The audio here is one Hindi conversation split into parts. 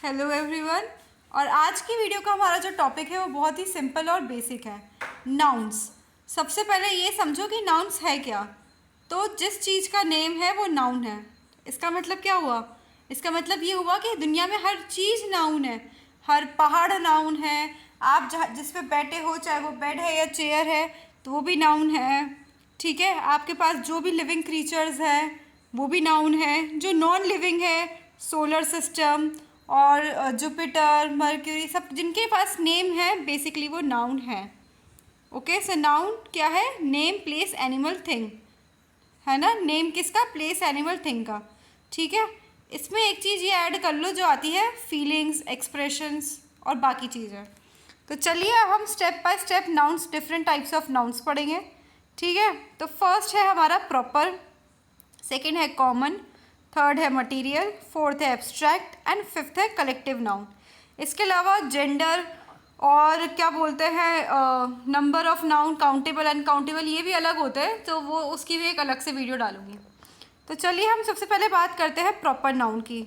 Hello everyone. और आज की वीडियो का हमारा जो टॉपिक है वो बहुत ही सिंपल और बेसिक है, नाउन्स। सबसे पहले ये समझो कि नाउन्स है क्या। तो जिस चीज़ का नेम है वो नाउन है। इसका मतलब क्या हुआ? इसका मतलब ये हुआ कि दुनिया में हर चीज़ नाउन है। हर पहाड़ नाउन है, आप जहाँ जिस पे बैठे हो, चाहे वो बेड है या चेयर है, तो वो भी नाउन है। ठीक है, आपके पास जो भी लिविंग क्रीचर्स हैं वो भी नाउन है। जो नॉन लिविंग है, सोलर सिस्टम और जुपिटर, मर्क्यूरी, सब जिनके पास नेम है बेसिकली वो नाउन है। ओके, सो नाउन क्या है? नेम, प्लेस, एनिमल, थिंग, है ना। नेम किसका? प्लेस, एनिमल, थिंग का। ठीक है, इसमें एक चीज़ ये ऐड कर लो जो आती है फीलिंग्स, एक्सप्रेशंस और बाकी चीज़ें। तो चलिए अब हम step by step nouns, different types of nouns पढ़ेंगे। ठीक है, तो फर्स्ट है हमारा प्रॉपर, सेकेंड है कॉमन, थर्ड है मटेरियल, फोर्थ है एब्स्ट्रैक्ट एंड फिफ्थ है कलेक्टिव नाउन। इसके अलावा जेंडर और क्या बोलते हैं, number of noun, countable, uncountable, ये भी अलग होते हैं, तो वो उसकी भी एक अलग से वीडियो डालूंगी। तो चलिए हम सबसे पहले बात करते हैं प्रॉपर नाउन की।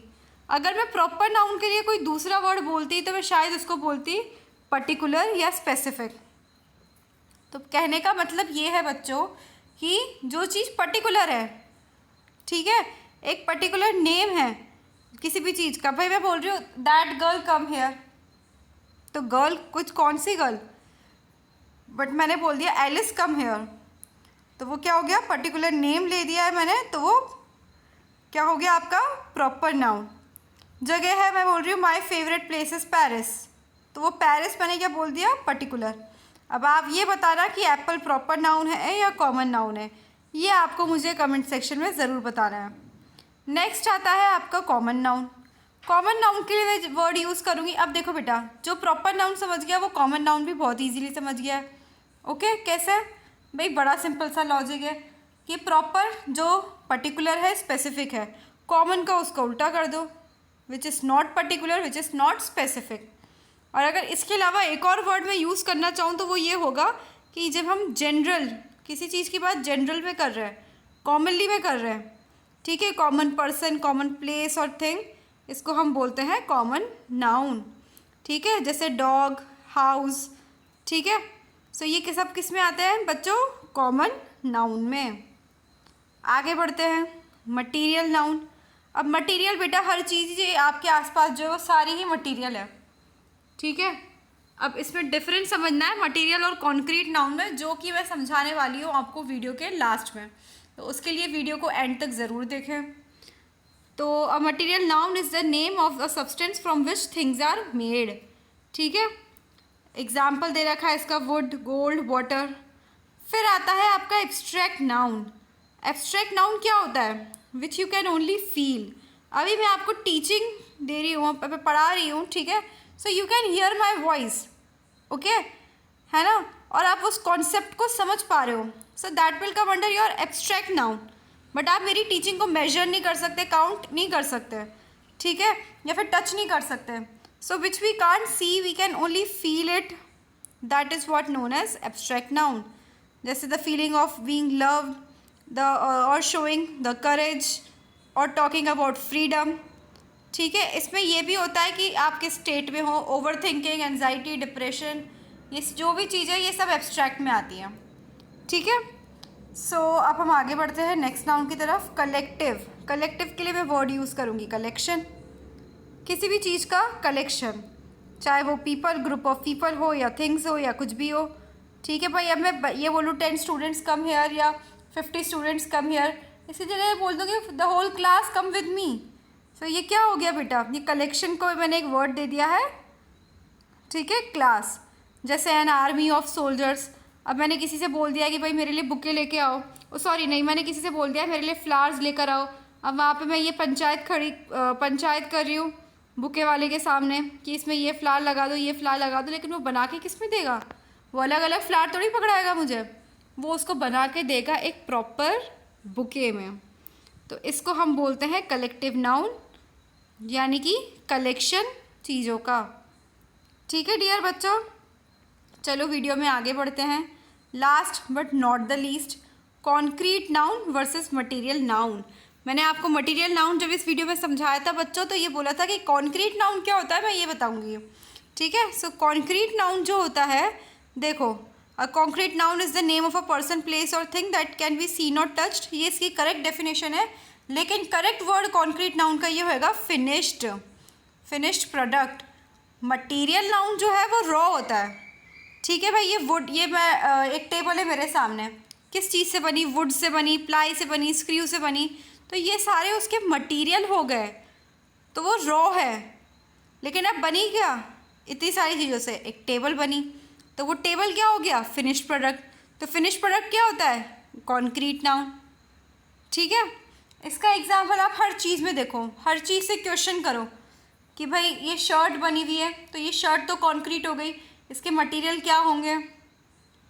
अगर मैं प्रॉपर नाउन के लिए कोई दूसरा वर्ड बोलती तो मैं शायद उसको बोलती पर्टिकुलर या स्पेसिफिक। तो कहने का मतलब ये है बच्चों कि जो चीज़ पर्टिकुलर है, ठीक है, एक पर्टिकुलर नेम है किसी भी चीज़ का। भाई मैं बोल रही हूँ दैट गर्ल कम हेयर, तो गर्ल कुछ कौन सी गर्ल, बट मैंने बोल दिया एलिस कम हेयर, तो वो क्या हो गया? पर्टिकुलर नेम ले दिया है मैंने, तो वो क्या हो गया आपका? Proper noun. जगह है, मैं बोल रही हूँ my favourite place is Paris, तो वो पेरिस मैंने क्या बोल दिया? पर्टिकुलर। अब आप ये बताना कि एप्पल प्रॉपर नाउन है या कॉमन नाउन है, ये आपको मुझे कमेंट सेक्शन में ज़रूर बताना है। नेक्स्ट आता है आपका कॉमन नाउन। कॉमन नाउन के लिए मैं वर्ड यूज़ करूँगी। अब देखो बेटा, जो प्रॉपर नाउन समझ गया वो कॉमन नाउन भी बहुत इजीली समझ गया है। ओके, कैसे? भाई बड़ा सिंपल सा लॉजिक है कि प्रॉपर जो पर्टिकुलर है, स्पेसिफिक है, कॉमन का उसका उल्टा कर दो, which is not particular, which is not specific. और अगर इसके अलावा एक और वर्ड मैं यूज़ करना चाहूँ तो वो ये होगा कि जब हम जनरल किसी चीज़ की बात जनरल में कर रहे हैं, कॉमनली में कर रहे हैं, ठीक है, कॉमन पर्सन, कॉमन प्लेस और थिंग, इसको हम बोलते हैं कॉमन नाउन। ठीक है, जैसे डॉग, हाउस, ठीक है। सो ये सब किस में आते हैं बच्चों? कॉमन नाउन में। आगे बढ़ते हैं, मटीरियल नाउन। अब मटीरियल बेटा हर चीज़ आपके आसपास जो है वो सारी ही मटीरियल है। ठीक है, अब इसमें डिफरेंस समझना है मटेरियल और कॉन्क्रीट नाउन में, जो कि मैं समझाने वाली हूँ आपको वीडियो के लास्ट में, तो उसके लिए वीडियो को एंड तक ज़रूर देखें। तो a material noun is the name of the substance from which things are made. ठीक है, एग्जाम्पल दे रखा है इसका वुड, गोल्ड, वाटर। फिर आता है आपका एब्स्ट्रैक्ट नाउन। एब्स्ट्रैक्ट नाउन क्या होता है? Which you can only feel. अभी मैं आपको टीचिंग दे रही हूँ, पढ़ा रही हूँ, ठीक है, so you can hear my voice, okay, है ना, और आप उस कॉन्सेप्ट को समझ पा रहे हो, so that will come under your abstract noun. But आप मेरी टीचिंग को मेजर नहीं कर सकते, काउंट नहीं कर सकते, ठीक है, या फिर टच नहीं कर सकते। So which we can't see, we can only feel it, that is what known as abstract noun. जैसे the feeling of being loved, the और शोइंग द करेज और टॉकिंग अबाउट फ्रीडम। ठीक है, इसमें ये भी होता है कि आप किस स्टेट में हो, ओवर थिंकिंग, एनजाइटी, डिप्रेशन, ये जो भी चीज़ें ये सब एब्स्ट्रैक्ट में आती हैं। ठीक है, सो अब हम आगे बढ़ते हैं नेक्स्ट नाउन की तरफ, कलेक्टिव। कलेक्टिव के लिए मैं वर्ड यूज़ करूँगी कलेक्शन, किसी भी चीज़ का कलेक्शन, चाहे वो पीपल, ग्रुप ऑफ पीपल हो या थिंग्स हो या कुछ भी हो। ठीक है भाई, अब मैं ये बोलूँ 10 स्टूडेंट्स कम हेयर या 50 स्टूडेंट्स कम हेयर, इसी जगह बोल दूँगी the whole class come with me. So ये क्या हो गया बेटा? ये कलेक्शन को मैंने एक वर्ड दे दिया है, ठीक है, क्लास। जैसे एन आर्मी ऑफ सोल्जर्स। अब मैंने किसी से बोल दिया कि भाई मेरे लिए बुके लेके आओ, सॉरी नहीं, मैंने किसी से बोल दिया मेरे लिए फ्लावर्स लेकर आओ। अब वहाँ पे मैं ये पंचायत कर रही हूँ बुके वाले के सामने कि इसमें ये फ्लावर लगा दो, ये फ्लावर लगा दो, लेकिन वो बना के किस में देगा? वो अलग अलग फ्लावर थोड़ी पकड़ाएगा मुझे, वो उसको बना के देगा एक प्रॉपर बुके में। तो इसको हम बोलते हैं कलेक्टिव नाउन, यानी कि कलेक्शन चीज़ों का। ठीक है डियर बच्चों, चलो वीडियो में आगे बढ़ते हैं। Last but not the least, concrete noun versus material noun. मैंने आपको मटेरियल नाउन जब इस वीडियो में समझाया था बच्चों, तो ये बोला था कि कॉन्क्रीट नाउन क्या होता है मैं ये बताऊंगी, ठीक है। सो कॉन्क्रीट नाउन जो होता है, देखो, a concrete noun is the name of a person, place और thing that can be seen और टच्ड। ये इसकी करेक्ट डेफिनेशन है, लेकिन करेक्ट वर्ड कॉन्क्रीट नाउन का ये होएगा finished, finished product. Material noun जो है वो रॉ होता है, ठीक है भाई। ये वुड, ये मैं एक टेबल है मेरे सामने, किस चीज़ से बनी? वुड से बनी, प्लाई से बनी, स्क्रू से बनी, तो ये सारे उसके मटेरियल हो गए, तो वो रॉ है। लेकिन अब बनी क्या? इतनी सारी चीज़ों से एक टेबल बनी, तो वो टेबल क्या हो गया? Finished product. तो फिनिश्ड प्रोडक्ट क्या होता है? कॉन्क्रीट नाउन, ठीक है। इसका एग्जाम्पल आप हर चीज़ में देखो, हर चीज़ से क्वेश्चन करो कि भाई ये शर्ट बनी हुई है, तो ये शर्ट तो कॉन्क्रीट हो गई, इसके मटेरियल क्या होंगे?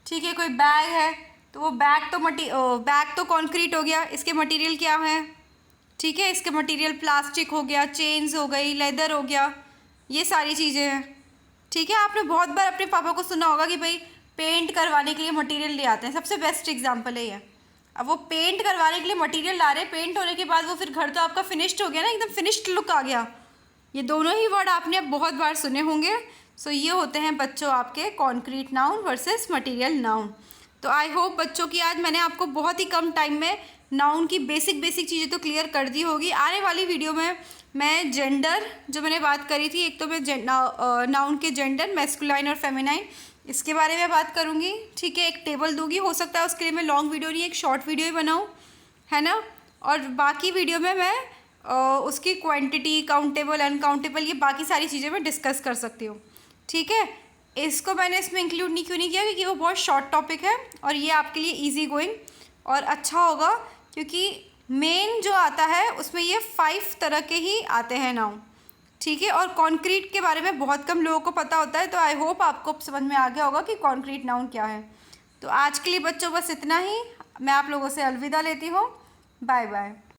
ठीक है, कोई बैग है तो वो बैग तो कॉन्क्रीट हो गया, इसके मटेरियल क्या है? ठीक है, इसके मटेरियल प्लास्टिक हो गया, चेन्स हो गई, लेदर हो गया, ये सारी चीज़ें हैं, ठीक है। आपने बहुत बार अपने पापा को सुना होगा कि भाई पेंट करवाने के लिए मटेरियल ले आते हैं, सबसे बेस्ट एग्जांपल है ये। अब वो पेंट करवाने के लिए मटेरियल ला रहे हैं, पेंट होने के बाद वो फिर घर तो आपका फिनिश्ड हो गया ना, एकदम फिनिश्ड लुक आ गया। ये दोनों ही वर्ड आपने अब बहुत बार सुने होंगे। सो ये होते हैं बच्चों आपके concrete noun versus material noun. तो आई होप बच्चों की आज मैंने आपको बहुत ही कम टाइम में नाउन की बेसिक चीज़ें तो क्लियर कर दी होगी। आने वाली वीडियो में मैं जेंडर जो मैंने बात करी थी, एक तो मैं नाउन के जेंडर मैस्कुलाइन और फेमिनाइन, इसके बारे में बात करूँगी, ठीक है। एक टेबल दूंगी, हो सकता है उसके लिए मैं लॉन्ग वीडियो नहीं एक शॉर्ट वीडियो ही बनाऊँ, है ना। और बाकी वीडियो में मैं उसकी क्वांटिटी, काउंटेबल, अनकाउंटेबल, ये बाकी सारी चीज़ें मैं डिस्कस कर सकती हूँ, ठीक है। इसको मैंने इसमें इंक्लूड नहीं क्यों नहीं किया, क्योंकि वो बहुत शॉर्ट टॉपिक है और ये आपके लिए इजी गोइंग और अच्छा होगा, क्योंकि मेन जो आता है उसमें ये 5 तरह के ही आते हैं नाउन, ठीक है। और कॉन्क्रीट के बारे में बहुत कम लोगों को पता होता है, तो आई होप आपको समझ में आ गया होगा कि कॉन्क्रीट नाउन क्या है। तो आज के लिए बच्चों बस इतना ही, मैं आप लोगों से अलविदा लेती हूँ, बाय बाय।